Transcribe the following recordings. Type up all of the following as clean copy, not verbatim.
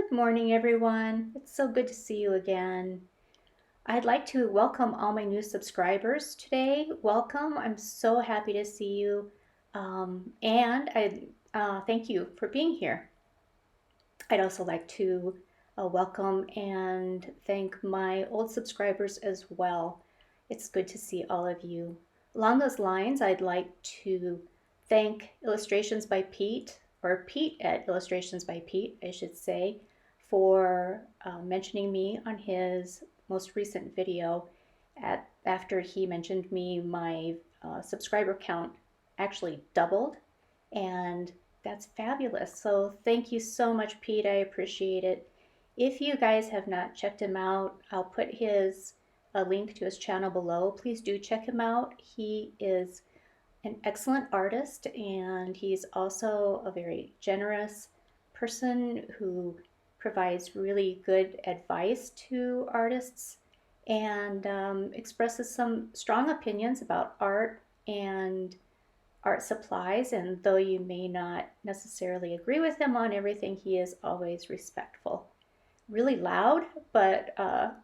Good morning, everyone. It's so good to see you again. I'd like to welcome all my new subscribers today. Welcome. I'm so happy to see you. And I thank you for being here. I'd also like to welcome and thank my old subscribers as well. It's good to see all of you. Along those lines, I'd like to thank Illustrations by Pete, or Pete at Illustrations by Pete, I should say, for mentioning me on his most recent video. After he mentioned me, my subscriber count actually doubled, and that's fabulous. So thank you so much, Pete. I appreciate it. If you guys have not checked him out, I'll put his a link to his channel below. Please do check him out. He is an excellent artist, and he's also a very generous person who provides really good advice to artists and expresses some strong opinions about art and art supplies. And though you may not necessarily agree with him on everything, he is always respectful. Really loud, but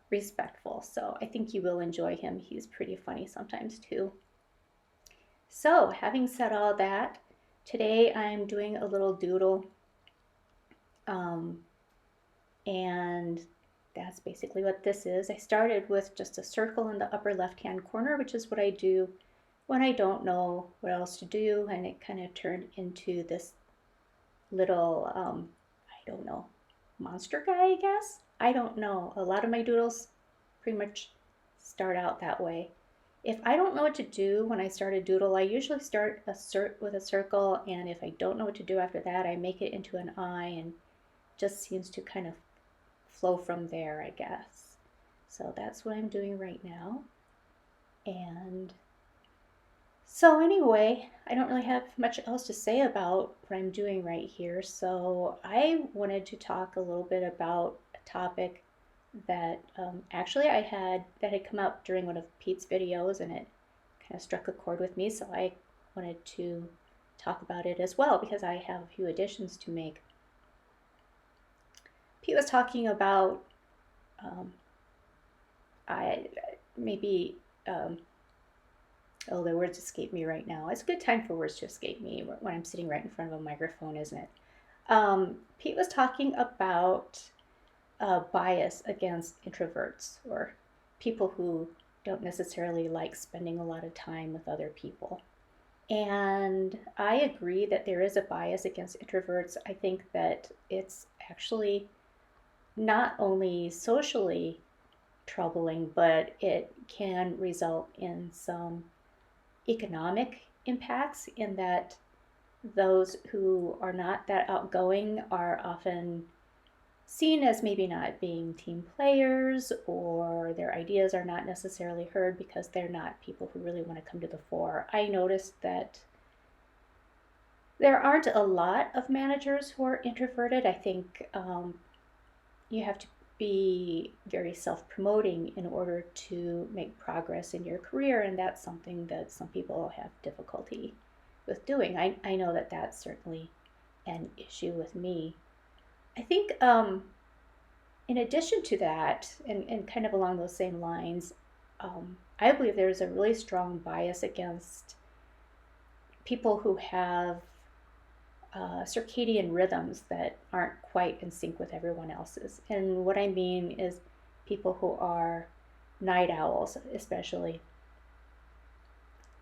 respectful. So I think you will enjoy him. He's pretty funny sometimes too. So, having said all that, today I'm doing a little doodle, um, and that's basically what this is. I started with just a circle in the upper left-hand corner, which is what I do when I don't know what else to do, and it kind of turned into this little, I don't know, monster guy, I guess? I don't know. A lot of my doodles pretty much start out that way. If I don't know what to do when I start a doodle, I usually start with a circle, and if I don't know what to do after that, I make it into an eye, and just seems to kind of flow from there, I guess. So that's what I'm doing right now. And so anyway, I don't really have much else to say about what I'm doing right here. So I wanted to talk a little bit about a topic that actually that had come up during one of Pete's videos, and it kind of struck a chord with me. So I wanted to talk about it as well because I have a few additions to make. Pete was talking about I maybe oh, the words escape me right now. It's a good time for words to escape me when I'm sitting right in front of a microphone, isn't it? Pete was talking about bias against introverts, or people who don't necessarily like spending a lot of time with other people. And I agree that there is a bias against introverts. I think that it's actually not only socially troubling, but it can result in some economic impacts, in that those who are not that outgoing are often seen as maybe not being team players, or their ideas are not necessarily heard because they're not people who really want to come to the fore. I noticed that there aren't a lot of managers who are introverted. I think you have to be very self-promoting in order to make progress in your career, and that's something that some people have difficulty with doing. I know that that's certainly an issue with me. I think in addition to that, and kind of along those same lines, I believe there's a really strong bias against people who have circadian rhythms that aren't quite in sync with everyone else's. And what I mean is people who are night owls, especially.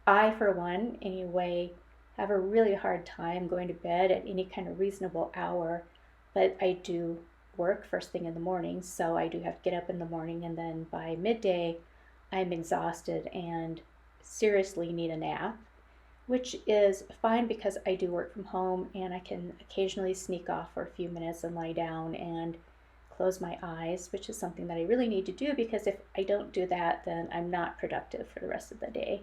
I, for one, anyway, have a really hard time going to bed at any kind of reasonable hour, but I do work first thing in the morning, so I do have to get up in the morning, and then by midday, I'm exhausted and seriously need a nap, which is fine because I do work from home and I can occasionally sneak off for a few minutes and lie down and close my eyes, which is something that I really need to do, because if I don't do that, then I'm not productive for the rest of the day.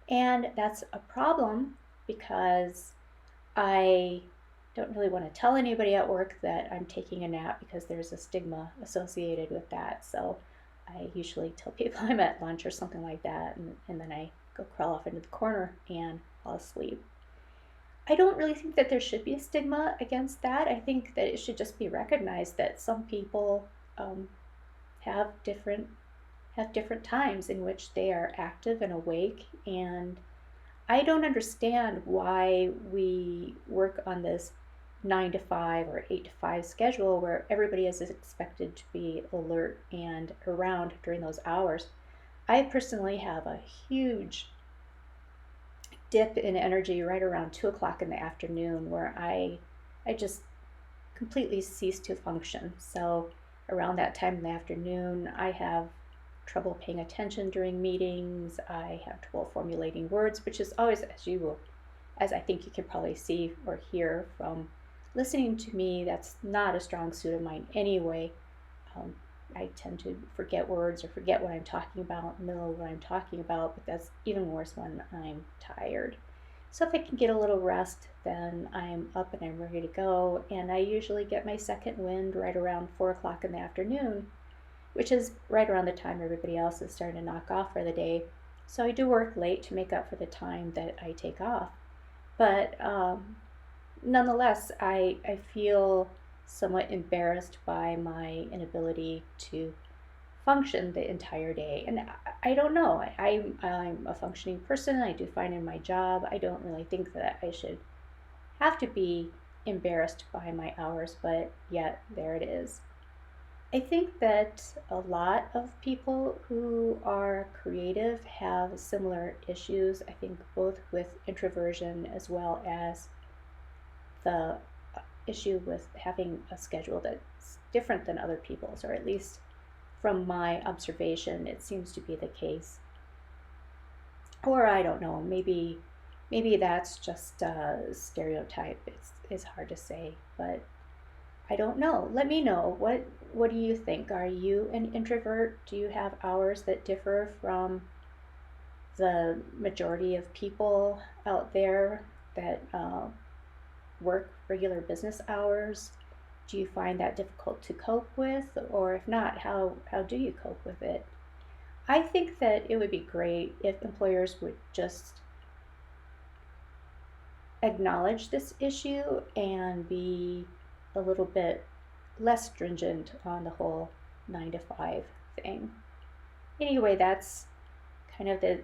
And that's a problem because I don't really want to tell anybody at work that I'm taking a nap, because there's a stigma associated with that. So I usually tell people I'm at lunch or something like that, and then I go crawl off into the corner and fall asleep. I don't really think that there should be a stigma against that. I think that it should just be recognized that some people um, have different times in which they are active and awake, and I don't understand why we work on this 9 to 5 or 8 to 5 schedule where everybody is expected to be alert and around during those hours. I personally have a huge dip in energy right around 2 o'clock in the afternoon where I just completely cease to function. So around that time in the afternoon, I have trouble paying attention during meetings. I have trouble formulating words, which is always, as I think you can probably see or hear from listening to me, that's not a strong suit of mine anyway. Um, I tend to forget words or forget what I'm talking about in the middle of what I'm talking about, but that's even worse when I'm tired. So if I can get a little rest, then I'm up and I'm ready to go. And I usually get my second wind right around 4 o'clock in the afternoon, which is right around the time everybody else is starting to knock off for the day. So I do work late to make up for the time that I take off. But nonetheless, I feel somewhat embarrassed by my inability to function the entire day. And I don't know. I'm a functioning person. I do fine in my job. I don't really think that I should have to be embarrassed by my hours, but yet there it is. I think that a lot of people who are creative have similar issues. I think both with introversion as well as the issue with having a schedule that's different than other people's, or at least from my observation, it seems to be the case. Or I don't know, maybe that's just a stereotype. It's hard to say, but I don't know. Let me know. What do you think? Are you an introvert? Do you have hours that differ from the majority of people out there that work regular business hours? Do you find that difficult to cope with? Or if not, how do you cope with it? I think that it would be great if employers would just acknowledge this issue and be a little bit less stringent on the whole 9 to 5 thing. Anyway, that's kind of the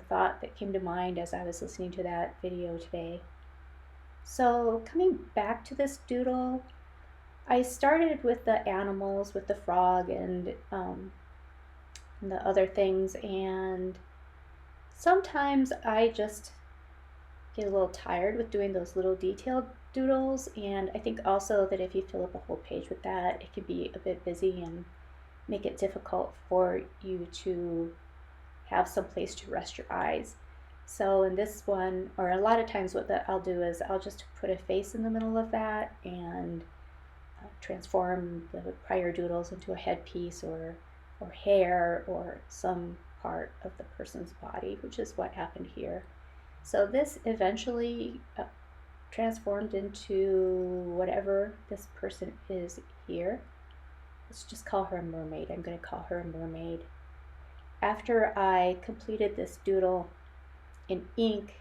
thought that came to mind as I was listening to that video today. So, coming back to this doodle, I started with the animals, with the frog and the other things, and sometimes I just get a little tired with doing those little detailed doodles, and I think also that if you fill up a whole page with that, it can be a bit busy and make it difficult for you to have some place to rest your eyes. So in this one, or a lot of times what I'll do is I'll just put a face in the middle of that and transform the prior doodles into a headpiece or hair or some part of the person's body, which is what happened here. So this eventually transformed into whatever this person is here. Let's just call her a mermaid. I'm going to call her a mermaid. After I completed this doodle in ink,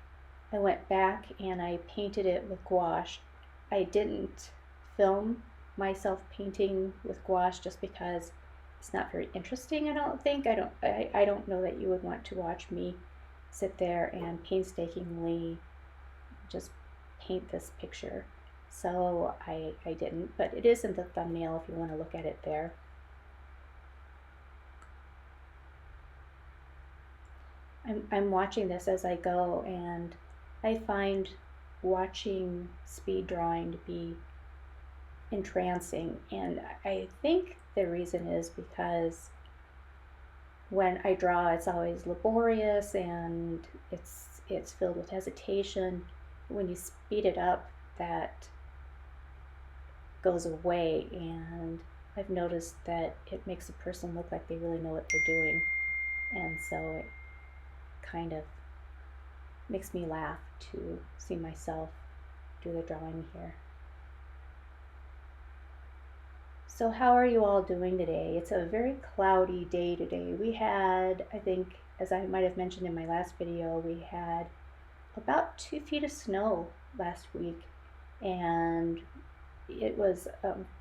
I went back and I painted it with gouache. I didn't film myself painting with gouache just because it's not very interesting, I don't think. I don't know that you would want to watch me sit there and painstakingly just paint this picture. So I didn't, but it is in the thumbnail if you want to look at it there. I'm watching this as I go, and I find watching speed drawing to be entrancing, and I think the reason is because when I draw, it's always laborious and it's filled with hesitation. When you speed it up, that goes away, and I've noticed that it makes a person look like they really know what they're doing, and so it kind of makes me laugh to see myself do the drawing here. So how are you all doing today? It's a very cloudy day today. We had, I think, as I might have mentioned in my last video, we had about 2 feet of snow last week, and it was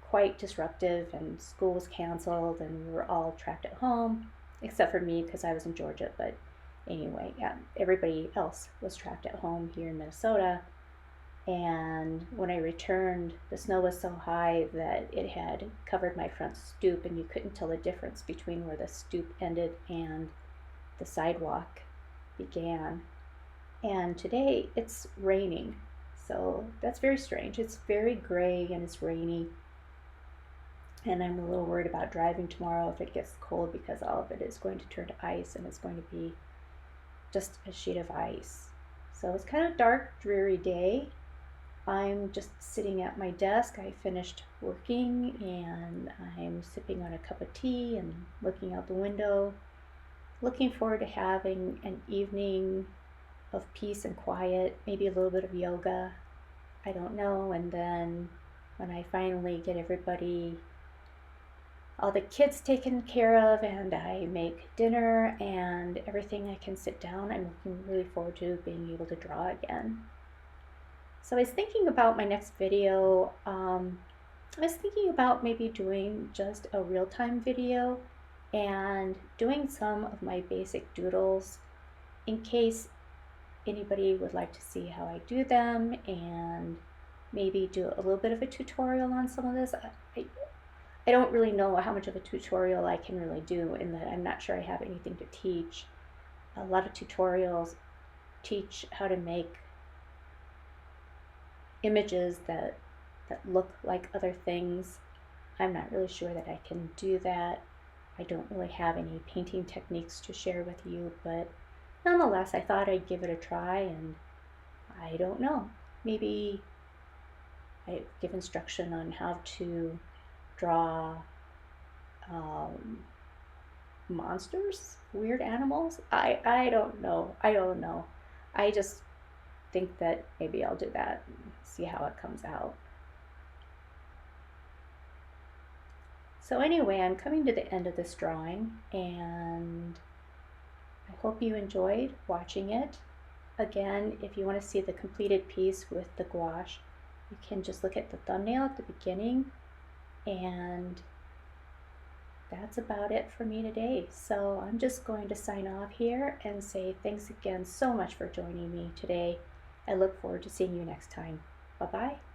quite disruptive, and school was canceled, and we were all trapped at home, except for me because I was in Georgia. But anyway, yeah, everybody else was trapped at home here in Minnesota. And when I returned, the snow was so high that it had covered my front stoop, and you couldn't tell the difference between where the stoop ended and the sidewalk began. And today it's raining, so that's very strange. It's very gray and it's rainy, and I'm a little worried about driving tomorrow if it gets cold, because all of it is going to turn to ice and it's going to be just a sheet of ice. So it's kind of a dark, dreary day. I'm just sitting at my desk. I finished working and I'm sipping on a cup of tea and looking out the window, looking forward to having an evening of peace and quiet, maybe a little bit of yoga. I don't know. And then when I finally get everybody, all the kids taken care of, and I make dinner and everything, I can sit down. I'm looking really forward to being able to draw again. So I was thinking about my next video. I was thinking about maybe doing just a real-time video and doing some of my basic doodles in case anybody would like to see how I do them, and maybe do a little bit of a tutorial on some of this. I don't really know how much of a tutorial I can really do, in that I'm not sure I have anything to teach. A lot of tutorials teach how to make images that look like other things. I'm not really sure that I can do that. I don't really have any painting techniques to share with you, but nonetheless, I thought I'd give it a try, and I don't know. Maybe I give instruction on how to draw monsters, weird animals. I don't know. I don't know. I just think that maybe I'll do that and see how it comes out. So anyway, I'm coming to the end of this drawing, and I hope you enjoyed watching it. Again, if you want to see the completed piece with the gouache, you can just look at the thumbnail at the beginning, and that's about it for me today. So I'm just going to sign off here and say thanks again so much for joining me today. I look forward to seeing you next time. Bye-bye.